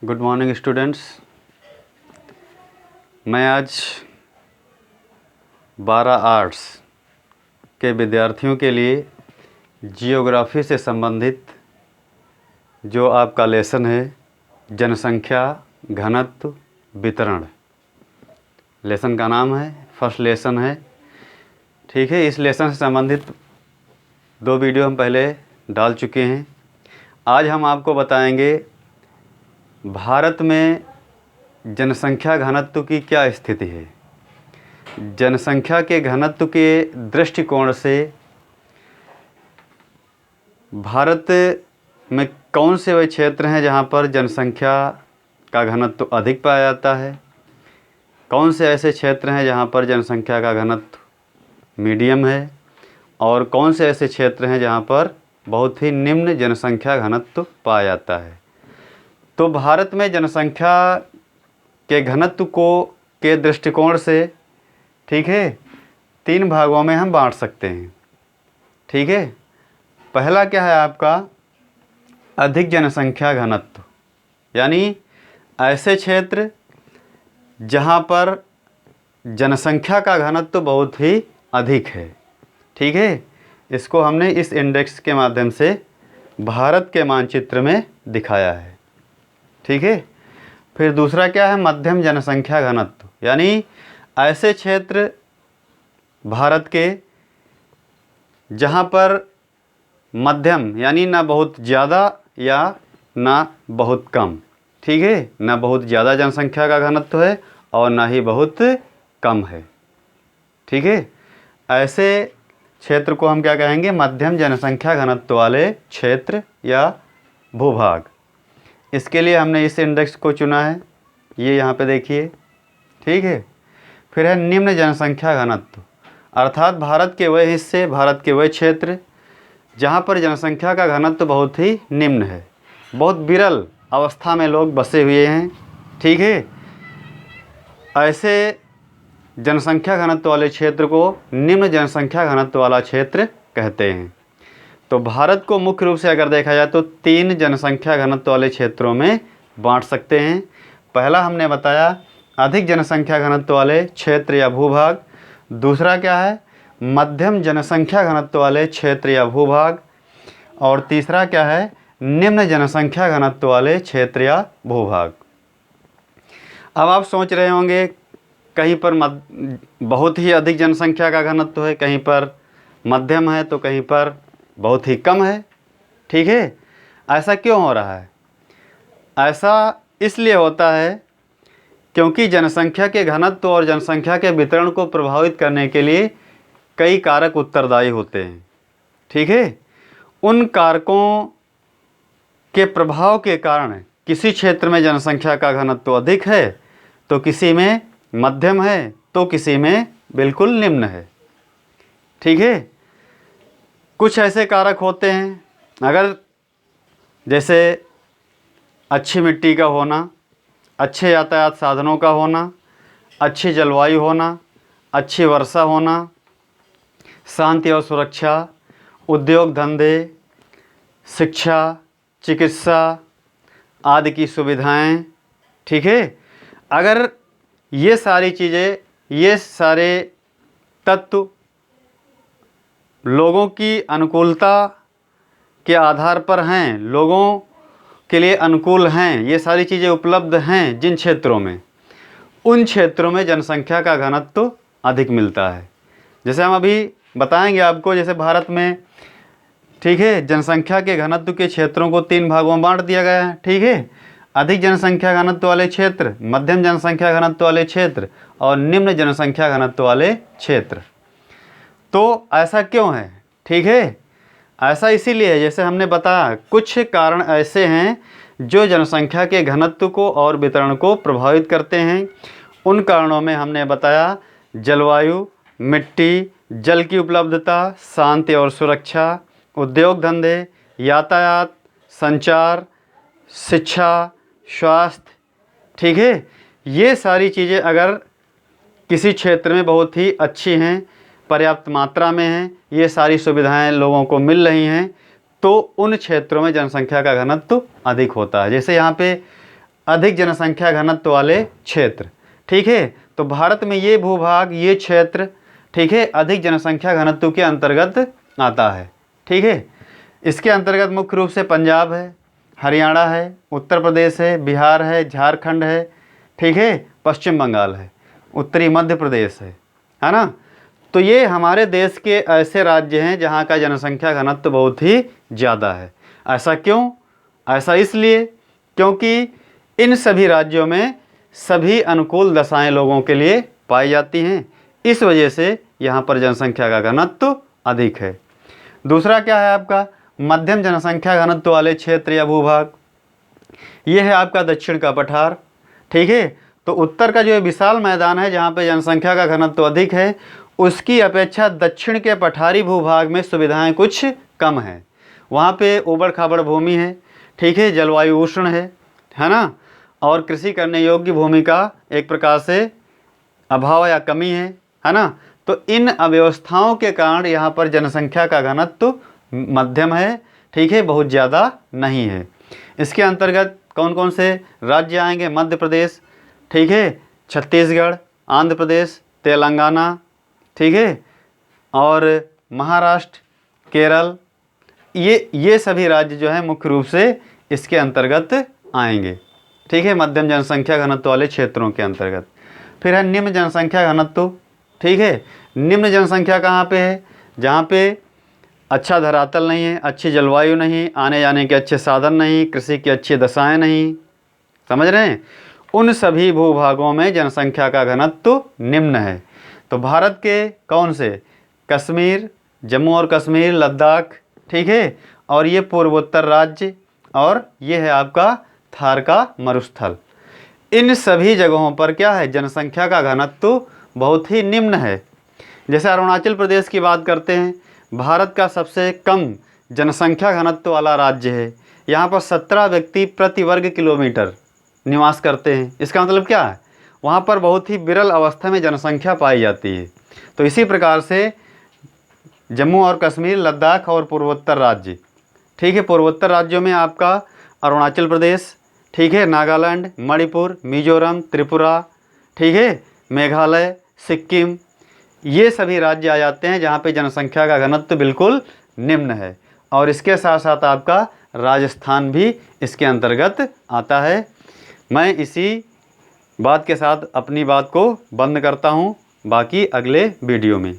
Good morning students. मैं आज 12 arts के विद्यार्थियों के लिए जियोग्राफी से संबंधित जो आपका लेसन है जनसंख्या घनत्व वितरण, लेसन का नाम है, फर्स्ट लेसन है। ठीक है, इस लेसन से संबंधित 2 वीडियो हम पहले डाल चुके हैं। आज हम आपको बताएंगे भारत में जनसंख्या घनत्व की क्या स्थिति है। जनसंख्या के घनत्व के दृष्टिकोण से भारत में कौन से वे क्षेत्र हैं जहां पर जनसंख्या का घनत्व अधिक पाया जाता है, कौन से ऐसे क्षेत्र हैं जहां पर जनसंख्या का घनत्व मीडियम है, और कौन से ऐसे क्षेत्र हैं जहां पर बहुत ही निम्न जनसंख्या घनत्व पाया जाता है। तो भारत में जनसंख्या के घनत्व के दृष्टिकोण से, ठीक है, 3 भागों में हम बांट सकते हैं। ठीक है, पहला क्या है आपका अधिक जनसंख्या घनत्व, यानी ऐसे क्षेत्र जहां पर जनसंख्या का घनत्व बहुत ही अधिक है। ठीक है, इसको हमने इस इंडेक्स के माध्यम से भारत के मानचित्र में दिखाया है। ठीक है, फिर दूसरा क्या है मध्यम जनसंख्या घनत्व, यानी ऐसे क्षेत्र भारत के जहाँ पर मध्यम, यानी ना बहुत ज़्यादा या ना बहुत कम। ठीक है, ना बहुत ज़्यादा जनसंख्या का घनत्व है और ना ही बहुत कम है। ठीक है, ऐसे क्षेत्र को हम क्या कहेंगे, मध्यम जनसंख्या घनत्व वाले क्षेत्र या भूभाग। इसके लिए हमने इस इंडेक्स को चुना है, ये यहाँ पे देखिए। ठीक है, फिर है निम्न जनसंख्या घनत्व, अर्थात भारत के वह हिस्से, भारत के वह क्षेत्र जहाँ पर जनसंख्या का घनत्व बहुत ही निम्न है, बहुत विरल अवस्था में लोग बसे हुए हैं। ठीक है, ऐसे जनसंख्या घनत्व वाले क्षेत्र को निम्न जनसंख्या घनत्व वाला क्षेत्र कहते हैं। तो भारत को मुख्य रूप से अगर देखा जाए तो 3 जनसंख्या घनत्व वाले क्षेत्रों में बांट सकते हैं। पहला हमने बताया अधिक जनसंख्या घनत्व वाले क्षेत्र या भूभाग, दूसरा क्या है मध्यम जनसंख्या घनत्व वाले क्षेत्र या भूभाग, और तीसरा क्या है निम्न जनसंख्या घनत्व वाले क्षेत्र या भूभाग। अब आप सोच रहे होंगे कहीं पर बहुत ही अधिक जनसंख्या का घनत्व है, कहीं पर मध्यम है, तो कहीं पर बहुत ही कम है। ठीक है, ऐसा क्यों हो रहा है? ऐसा इसलिए होता है क्योंकि जनसंख्या के घनत्व और जनसंख्या के वितरण को प्रभावित करने के लिए कई कारक उत्तरदायी होते हैं। ठीक है, उन कारकों के प्रभाव के कारण किसी क्षेत्र में जनसंख्या का घनत्व अधिक है, तो किसी में मध्यम है, तो किसी में बिल्कुल निम्न है। ठीक है, कुछ ऐसे कारक होते हैं, अगर जैसे अच्छी मिट्टी का होना, अच्छे यातायात साधनों का होना, अच्छी जलवायु होना, अच्छी वर्षा होना, शांति और सुरक्षा, उद्योग धंधे, शिक्षा, चिकित्सा आदि की सुविधाएं। ठीक है, अगर ये सारी चीज़ें, ये सारे तत्व लोगों की अनुकूलता के आधार पर हैं, लोगों के लिए अनुकूल हैं, ये सारी चीज़ें उपलब्ध हैं जिन क्षेत्रों में, उन क्षेत्रों में जनसंख्या का घनत्व अधिक मिलता है। जैसे हम अभी बताएंगे आपको, जैसे भारत में, ठीक है, जनसंख्या के घनत्व के क्षेत्रों को 3 भागों में बांट दिया गया है। ठीक है, अधिक जनसंख्या घनत्व वाले क्षेत्र, मध्यम जनसंख्या घनत्व वाले क्षेत्र और निम्न जनसंख्या घनत्व वाले क्षेत्र। तो ऐसा क्यों है? ठीक है, ऐसा इसीलिए है, जैसे हमने बताया कुछ कारण ऐसे हैं जो जनसंख्या के घनत्व को और वितरण को प्रभावित करते हैं। उन कारणों में हमने बताया जलवायु, मिट्टी, जल की उपलब्धता, शांति और सुरक्षा, उद्योग धंधे, यातायात, संचार, शिक्षा, स्वास्थ्य। ठीक है, ये सारी चीज़ें अगर किसी क्षेत्र में बहुत ही अच्छी हैं, पर्याप्त मात्रा में हैं, ये सारी सुविधाएं लोगों को मिल रही हैं, तो उन क्षेत्रों में जनसंख्या का घनत्व अधिक होता है। जैसे यहाँ पे अधिक जनसंख्या घनत्व वाले क्षेत्र। ठीक है, तो भारत में ये भूभाग, ये क्षेत्र, ठीक है, अधिक जनसंख्या घनत्व के अंतर्गत आता है। ठीक है, इसके अंतर्गत मुख्य रूप से पंजाब है, हरियाणा है, उत्तर प्रदेश है, बिहार है, झारखंड है, ठीक है, पश्चिम बंगाल है, उत्तरी मध्य प्रदेश है ना। तो ये हमारे देश के ऐसे राज्य हैं जहाँ का जनसंख्या घनत्व बहुत ही ज़्यादा है। ऐसा क्यों? ऐसा इसलिए क्योंकि इन सभी राज्यों में सभी अनुकूल दशाएं लोगों के लिए पाई जाती हैं, इस वजह से यहाँ पर जनसंख्या का घनत्व अधिक है। दूसरा क्या है आपका? मध्यम जनसंख्या घनत्व वाले क्षेत्र या भूभाग। ये है आपका दक्षिण का पठार। ठीक है, तो उत्तर का जो विशाल मैदान है जहाँ पे जनसंख्या का घनत्व अधिक है, उसकी अपेक्षा दक्षिण के पठारी भूभाग में सुविधाएं कुछ कम हैं। वहाँ पे ऊबड़ खाबड़ भूमि है, ठीक है, जलवायु उष्ण है ना, और कृषि करने योग्य भूमि का एक प्रकार से अभाव या कमी है ना। तो इन अव्यवस्थाओं के कारण यहाँ पर जनसंख्या का घनत्व मध्यम है, ठीक है, बहुत ज़्यादा नहीं है। इसके अंतर्गत कौन कौन से राज्य आएंगे? मध्य प्रदेश, ठीक है, छत्तीसगढ़, आंध्र प्रदेश, तेलंगाना, ठीक है, और महाराष्ट्र, केरल, ये सभी राज्य जो हैं मुख्य रूप से इसके अंतर्गत आएंगे। ठीक है, मध्यम जनसंख्या घनत्व वाले क्षेत्रों के अंतर्गत। फिर है निम्न जनसंख्या घनत्व। ठीक है, निम्न जनसंख्या कहाँ पे है? जहाँ पे अच्छा धरातल नहीं है, अच्छी जलवायु नहीं, आने जाने के अच्छे साधन नहीं, कृषि की अच्छी दशाएं नहीं, समझ रहे हैं, उन सभी भूभागों में जनसंख्या का घनत्व निम्न है। तो भारत के कौन से? कश्मीर, जम्मू और कश्मीर, लद्दाख, ठीक है, और ये पूर्वोत्तर राज्य, और ये है आपका थार का मरुस्थल। इन सभी जगहों पर क्या है? जनसंख्या का घनत्व बहुत ही निम्न है। जैसे अरुणाचल प्रदेश की बात करते हैं, भारत का सबसे कम जनसंख्या घनत्व वाला राज्य है। यहाँ पर 17 व्यक्ति प्रति वर्ग किलोमीटर निवास करते हैं। इसका मतलब क्या है? वहाँ पर बहुत ही विरल अवस्था में जनसंख्या पाई जाती है। तो इसी प्रकार से जम्मू और कश्मीर, लद्दाख और पूर्वोत्तर राज्य, ठीक है, पूर्वोत्तर राज्यों में आपका अरुणाचल प्रदेश, ठीक है, नागालैंड, मणिपुर, मिजोरम, त्रिपुरा, ठीक है, मेघालय, सिक्किम, ये सभी राज्य आ जाते हैं जहाँ पे जनसंख्या का घनत्व बिल्कुल निम्न है। और इसके साथ साथ आपका राजस्थान भी इसके अंतर्गत आता है। मैं इसी बात के साथ अपनी बात को बंद करता हूँ, बाकी अगले वीडियो में।